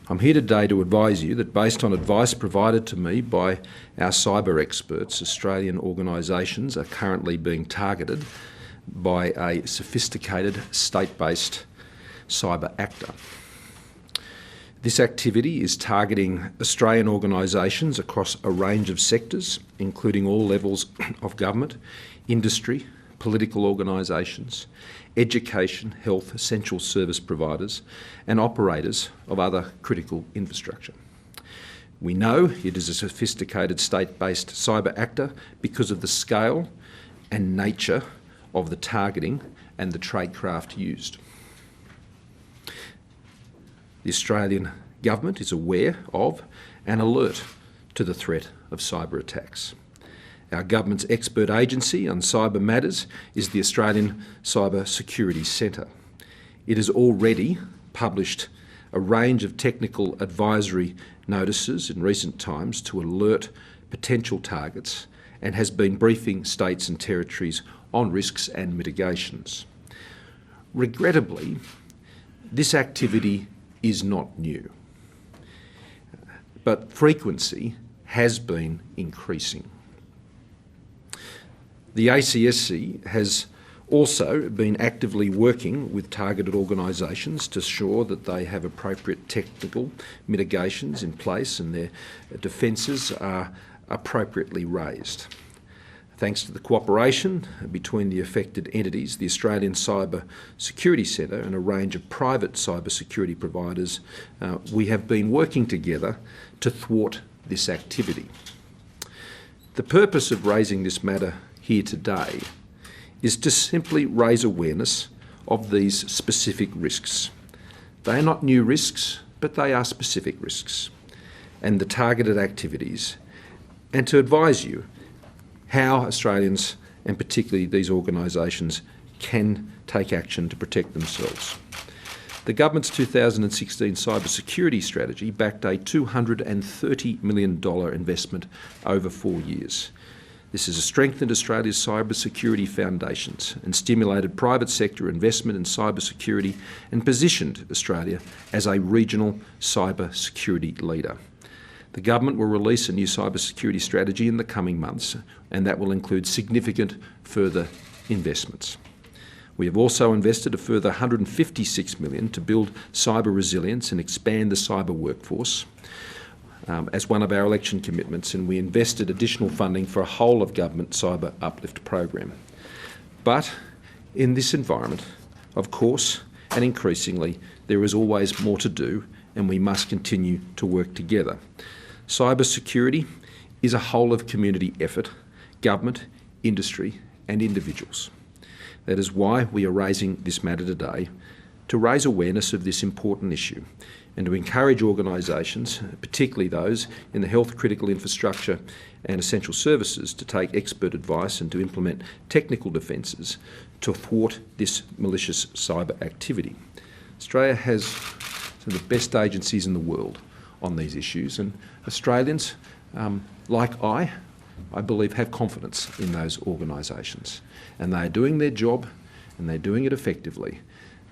I'm here today to advise you that based on advice provided to me by our cyber experts, Australian organisations are currently being targeted by a sophisticated state-based cyber actor. This activity is targeting Australian organisations across a range of sectors, including all levels of government, industry, political organisations, education, health, essential service providers and operators of other critical infrastructure. We know it is a sophisticated state-based cyber actor because of the scale and nature of the targeting and the tradecraft used. The Australian Government is aware of and alert to the threat of cyber attacks. Our government's expert agency on cyber matters is the Australian Cyber Security Centre. It has already published a range of technical advisory notices in recent times to alert potential targets and has been briefing states and territories on risks and mitigations. Regrettably, this activity is not new, but frequency has been increasing. The ACSC has also been actively working with targeted organisations to ensure that they have appropriate technical mitigations in place and their defences are appropriately raised. Thanks to the cooperation between the affected entities, the Australian Cyber Security Centre and a range of private cyber security providers, we have been working together to thwart this activity. The purpose of raising this matter here today is to simply raise awareness of these specific risks. They are not new risks, but they are specific risks and the targeted activities, and to advise you how Australians, and particularly these organisations, can take action to protect themselves. The government's 2016 cyber security strategy backed a $230 million investment over 4 years. This has strengthened Australia's cyber security foundations and stimulated private sector investment in cyber security and positioned Australia as a regional cyber security leader. The government will release a new cyber security strategy in the coming months, and that will include significant further investments. We have also invested a further $156 million to build cyber resilience and expand the cyber workforce as one of our election commitments, and we invested additional funding for a whole-of-government cyber uplift program. But in this environment, of course, and increasingly, there is always more to do, and we must continue to work together. Cyber security is a whole-of-community effort, government, industry and individuals. That is why we are raising this matter today, to raise awareness of this important issue and to encourage organisations, particularly those in the health, critical infrastructure and essential services, to take expert advice and to implement technical defences to thwart this malicious cyber activity. Australia has some of the best agencies in the world on these issues, and Australians, like I believe, have confidence in those organisations, and they are doing their job and they're doing it effectively.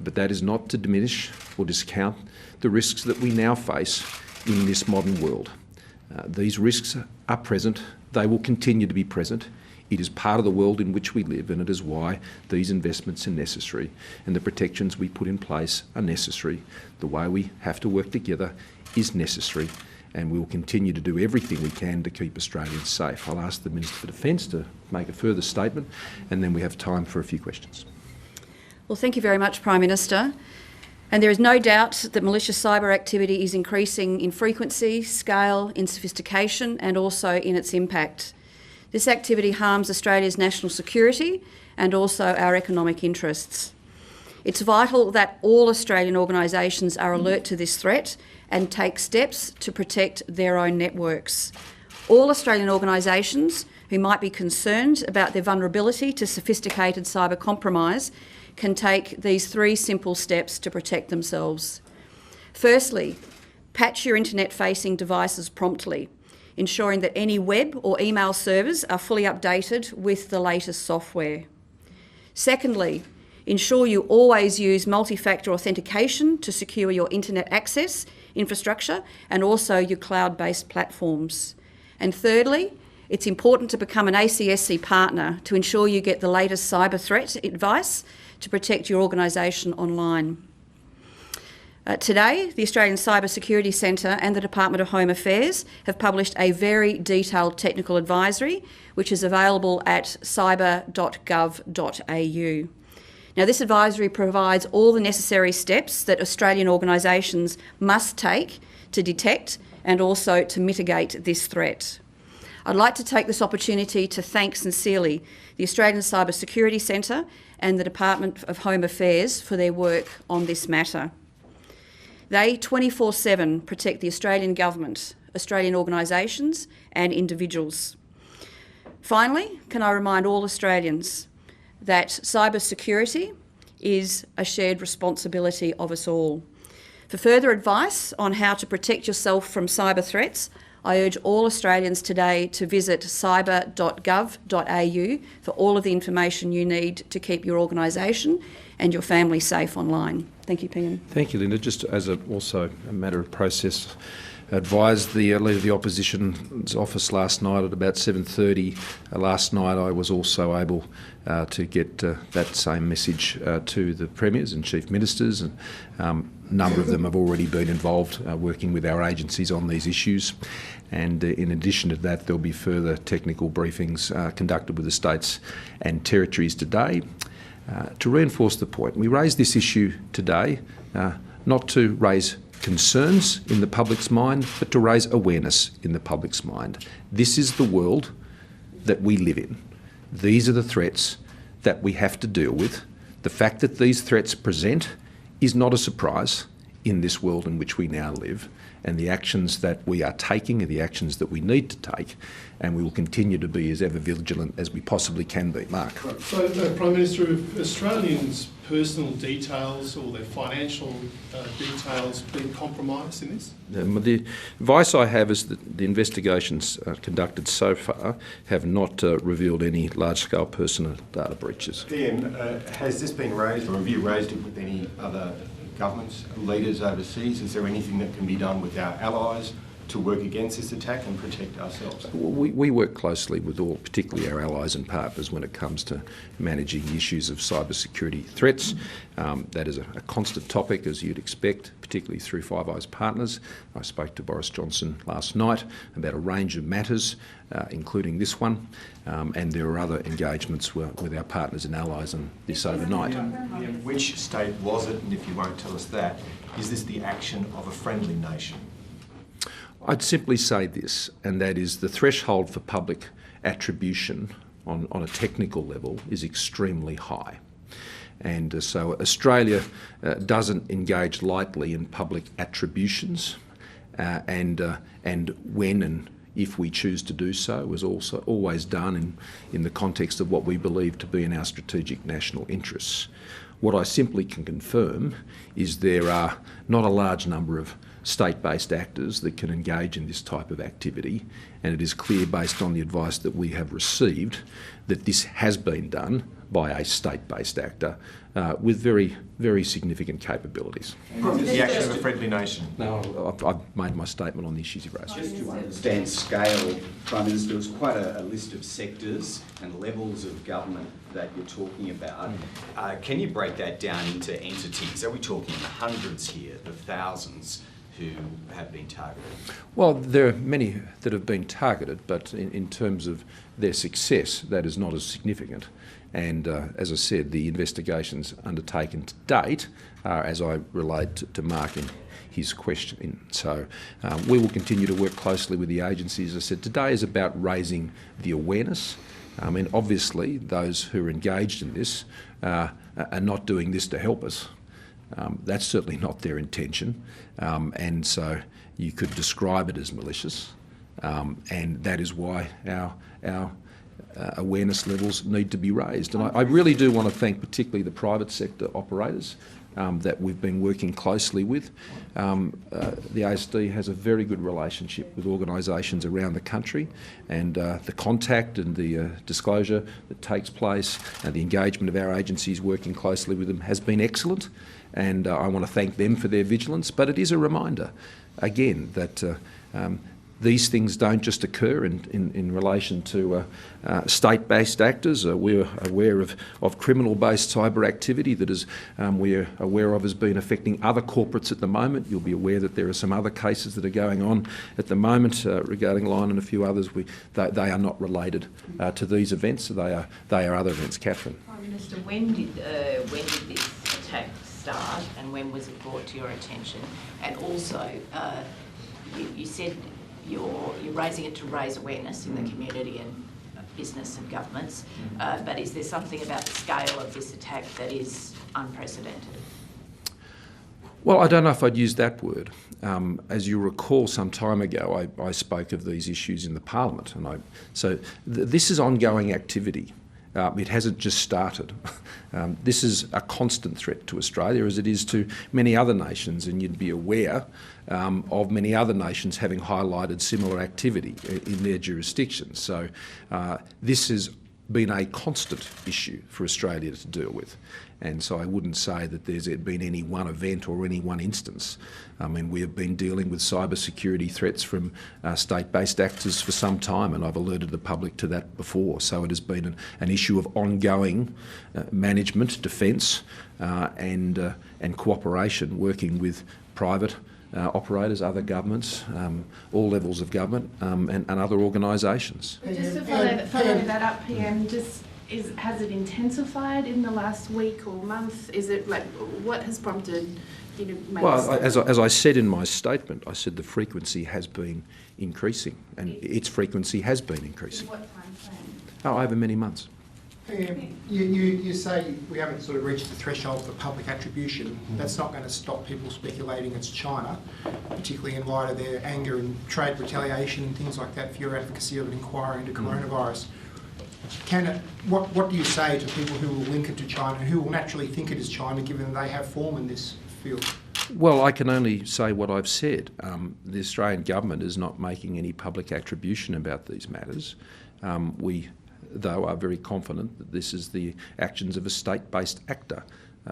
But that is not to diminish or discount the risks that we now face in this modern world. These risks are present, they will continue to be present. It is part of the world in which we live, and it is why these investments are necessary and the protections we put in place are necessary. The way we have to work together is necessary, and we will continue to do everything we can to keep Australians safe. I'll ask the Minister for Defence to make a further statement, and then we have time for a few questions. Well, thank you very much, Prime Minister. And there is no doubt that malicious cyber activity is increasing in frequency, scale, in sophistication and also in its impact. This activity harms Australia's national security and also our economic interests. It's vital that all Australian organisations are alert to this threat and take steps to protect their own networks. All Australian organisations who might be concerned about their vulnerability to sophisticated cyber compromise can take these 3 simple steps to protect themselves. Firstly, patch your internet-facing devices promptly, ensuring that any web or email servers are fully updated with the latest software. Secondly, Ensure you always use multi-factor authentication to secure your internet access infrastructure and also your cloud-based platforms. And thirdly, it's important to become an ACSC partner to ensure you get the latest cyber threat advice to protect your organisation online. Today, the Australian Cyber Security Centre and the Department of Home Affairs have published a very detailed technical advisory, which is available at cyber.gov.au. Now, this advisory provides all the necessary steps that Australian organisations must take to detect and also to mitigate this threat. I'd like to take this opportunity to thank sincerely the Australian Cyber Security Centre and the Department of Home Affairs for their work on this matter. They 24/7 protect the Australian government, Australian organisations and individuals. Finally, can I remind all Australians that cyber security is a shared responsibility of us all. For further advice on how to protect yourself from cyber threats, I urge all Australians today to visit cyber.gov.au for all of the information you need to keep your organisation and your family safe online. Thank you, PM. Thank you, Linda. Just as also a matter of process, advised the Leader of the Opposition's office last night at about 7:30. Last night I was also able to get that same message to the Premiers and Chief Ministers, and a number of them have already been involved working with our agencies on these issues. And in addition to that, there'll be further technical briefings conducted with the states and territories today. To reinforce the point, we raised this issue today not to raise concerns in the public's mind, but to raise awareness in the public's mind. This is the world that we live in. These are the threats that we have to deal with. The fact that these threats present is not a surprise in this world in which we now live, and the actions that we are taking are the actions that we need to take, and we will continue to be as ever vigilant as we possibly can be. Mark. So, Prime Minister, have Australians' personal details or their financial details been compromised in this? The advice I have is that the investigations conducted so far have not revealed any large-scale personal data breaches. PM, has this been raised, or have you raised it with any other governments, leaders overseas? Is there anything that can be done with our allies to work against this attack and protect ourselves? We work closely with all, particularly our allies and partners, when it comes to managing issues of cyber security threats. That is a constant topic, as you'd expect, particularly through Five Eyes Partners. I spoke to Boris Johnson last night about a range of matters, including this one, and there are other engagements with our partners and allies on this overnight. Which state was it, and if you won't tell us that, is this the action of a friendly nation? I'd simply say this, and that is the threshold for public attribution on a technical level is extremely high. And so Australia doesn't engage lightly in public attributions, and when and if we choose to do so, was also always done in the context of what we believe to be in our strategic national interests. What I simply can confirm is there are not a large number of state-based actors that can engage in this type of activity, and it is clear, based on the advice that we have received, that this has been done by a state-based actor with very, very significant capabilities. Is the action of a friendly nation? No, I've made my statement on the issues you've raised. Just to understand scale, Prime Minister, there was quite a list of sectors and levels of government that you're talking about. Can you break that down into entities? Are we talking the hundreds here, the thousands who have been targeted? Well, there are many that have been targeted, but in terms of their success, that is not as significant. And as I said, the investigations undertaken to date are, as I relayed to Mark in his question. So we will continue to work closely with the agencies. As I said, today is about raising the awareness. And obviously those who are engaged in this are not doing this to help us. That's certainly not their intention, and so you could describe it as malicious, and that is why our awareness levels need to be raised. And I really do want to thank particularly the private sector operators that we've been working closely with. The ASD has a very good relationship with organisations around the country, and the contact and the disclosure that takes place and the engagement of our agencies working closely with them has been excellent, and I want to thank them for their vigilance. But it is a reminder, again, that these things don't just occur in relation to state-based actors. We're aware of criminal-based cyber activity that is we're aware of has been affecting other corporates at the moment. You'll be aware that there are some other cases that are going on at the moment regarding Lion and a few others. They are not related to these events. They are other events. Catherine. Prime Minister, when did this attack start, and when was it brought to your attention? And also, you said you're raising it to raise awareness in the community and business and governments, but is there something about the scale of this attack that is unprecedented? Well, I don't know if I'd use that word. As you recall, some time ago, I spoke of these issues in the Parliament, and this is ongoing activity. It hasn't just started. This is a constant threat to Australia, as it is to many other nations, and you'd be aware of many other nations having highlighted similar activity in their jurisdictions. So this has been a constant issue for Australia to deal with. And so I wouldn't say that there's been any one event or any one instance. I mean, we have been dealing with cyber security threats from state-based actors for some time, and I've alerted the public to that before. So it has been an issue of ongoing management, defence and cooperation, working with private operators, other governments, all levels of government and other organisations. Just to follow that up, PM, has it intensified in the last week or month? Is it like, what has prompted you to make as I said in my statement, I said the frequency has been increasing, and its frequency has been increasing. What time frame? Over many months. You say we haven't sort of reached the threshold for public attribution. That's not going to stop people speculating it's China, particularly in light of their anger and trade retaliation and things like that for your advocacy of an inquiry into coronavirus. What do you say to people who will link it to China and who will naturally think it is China, given they have form in this field? Well, I can only say what I've said. The Australian government is not making any public attribution about these matters. We, though, are very confident that this is the actions of a state-based actor.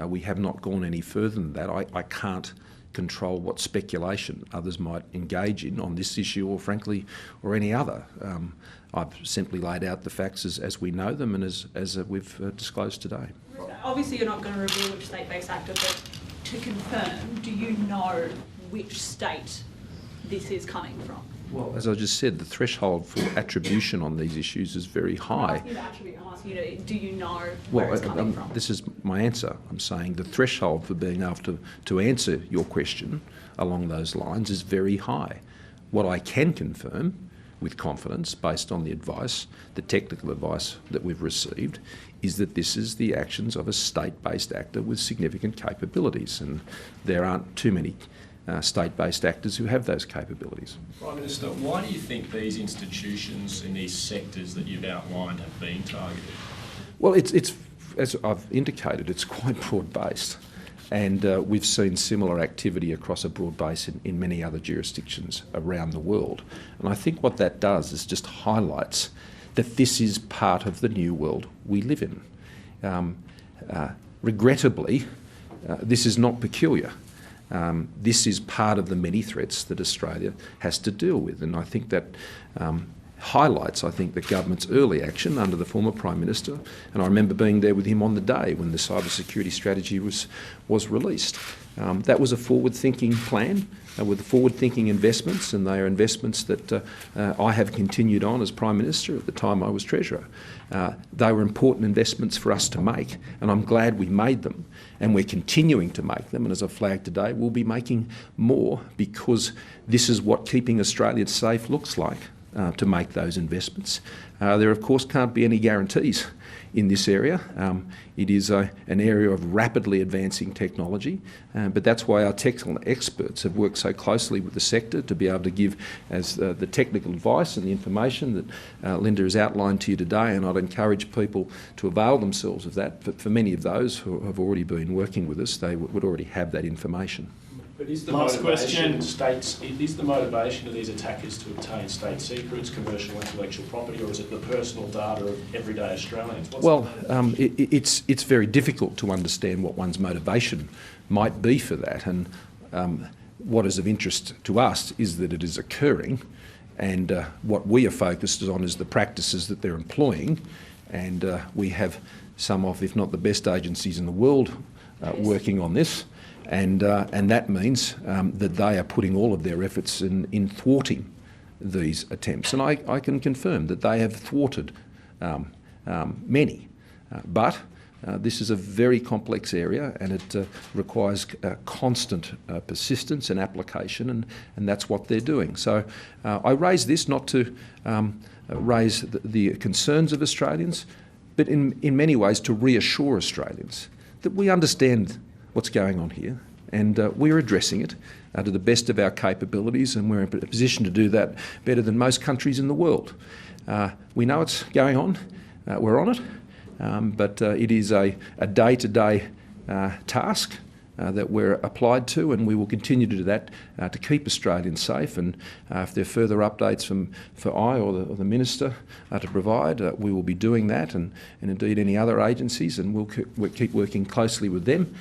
We have not gone any further than that. I can't control what speculation others might engage in on this issue or, frankly, or any other. I've simply laid out the facts as we know them and as we've disclosed today. Obviously you're not going to reveal which state-based actor, but to confirm, do you know which state this is coming from? Well, as I just said, the threshold for attribution on these issues is very high. I'm asking you, do you know where it's coming from? This is my answer. I'm saying the threshold for being able to answer your question along those lines is very high. What I can confirm with confidence, based on the advice, the technical advice that we've received, is that this is the actions of a state-based actor with significant capabilities, and there aren't too many state-based actors who have those capabilities. Prime Minister, why do you think these institutions in these sectors that you've outlined have been targeted? Well, it's as I've indicated, it's quite broad-based. And we've seen similar activity across a broad base in many other jurisdictions around the world. And I think what that does is just highlights that this is part of the new world we live in. Regrettably, this is not peculiar. This is part of the many threats that Australia has to deal with. And I think that highlights, the government's early action under the former Prime Minister, and I remember being there with him on the day when the cyber security strategy was released. That was a forward-thinking plan with forward-thinking investments, and they are investments that I have continued on as Prime Minister at the time I was Treasurer. They were important investments for us to make, and I'm glad we made them, and we're continuing to make them, and as I flagged today, we'll be making more, because this is what keeping Australia safe looks like. to make those investments. There, of course, can't be any guarantees in this area. It is an area of rapidly advancing technology, but that's why our technical experts have worked so closely with the sector to be able to give as the technical advice and the information that Linda has outlined to you today, and I'd encourage people to avail themselves of that. But for many of those who have already been working with us, they would already have that information. But is the Last motivation question. is the motivation of these attackers to obtain state secrets, commercial intellectual property, or is it the personal data of everyday Australians? It's very difficult to understand what one's motivation might be for that, and what is of interest to us is that it is occurring, and what we are focused on is the practices that they're employing, and we have some of, if not the best agencies in the world working on this. And that means that they are putting all of their efforts in thwarting these attempts. And I can confirm that they have thwarted many. But this is a very complex area, and it requires constant persistence and application, and that's what they're doing. So I raise this not to raise the concerns of Australians, but in many ways to reassure Australians that we understand what's going on here, and we're addressing it to the best of our capabilities, and we're in a position to do that better than most countries in the world. We know it's going on, we're on it, but it is a day-to-day task that we're applied to, and we will continue to do that to keep Australians safe. And if there are further updates for I or the Minister to provide, we will be doing that, and indeed any other agencies, and we'll keep working closely with them.